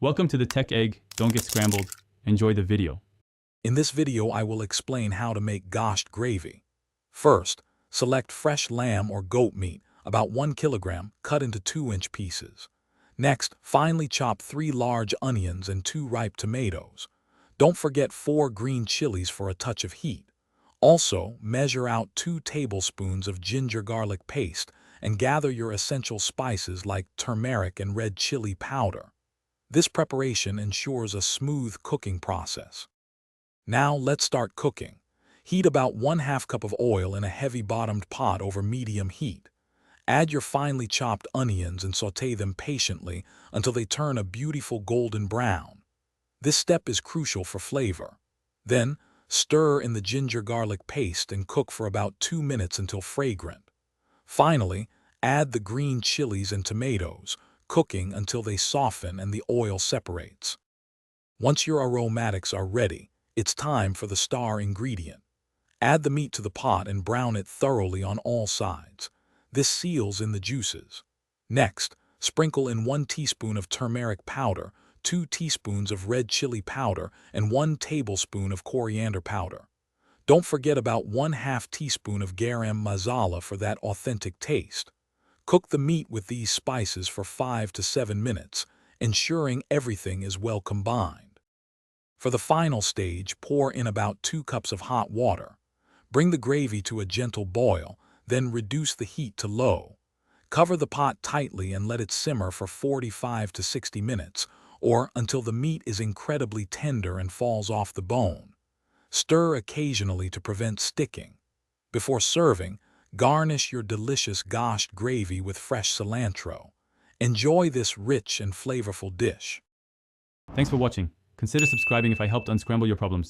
Welcome to the Tech Egg. Don't get scrambled. Enjoy the video. In this video, I will explain how to make Gosht gravy. First, select fresh lamb or goat meat, about 1 kilogram, cut into 2-inch pieces. Next, finely chop 3 large onions and 2 ripe tomatoes. Don't forget 4 green chilies for a touch of heat. Also, measure out 2 tablespoons of ginger garlic paste and gather your essential spices like turmeric and red chili powder. This preparation ensures a smooth cooking process. Now let's start cooking. Heat about 1/2 cup of oil in a heavy-bottomed pot over medium heat. Add your finely chopped onions and sauté them patiently until they turn a beautiful golden brown. This step is crucial for flavor. Then, stir in the ginger garlic paste and cook for about 2 minutes until fragrant. Finally, add the green chilies and tomatoes, cooking until they soften and the oil separates. Once your aromatics are ready, it's time for the star ingredient. Add the meat to the pot and brown it thoroughly on all sides. This seals in the juices. Next, sprinkle in 1 teaspoon of turmeric powder, 2 teaspoons of red chili powder, and 1 tablespoon of coriander powder. Don't forget about 1/2 teaspoon of garam masala for that authentic taste. Cook the meat with these spices for 5 to 7 minutes, ensuring everything is well combined. For the final stage, pour in about 2 cups of hot water. Bring the gravy to a gentle boil, then reduce the heat to low. Cover the pot tightly and let it simmer for 45 to 60 minutes, or until the meat is incredibly tender and falls off the bone. Stir occasionally to prevent sticking. Before serving, garnish your delicious Gosht gravy with fresh cilantro. Enjoy this rich and flavorful dish. Thanks for watching. Consider subscribing if I helped unscramble your problems.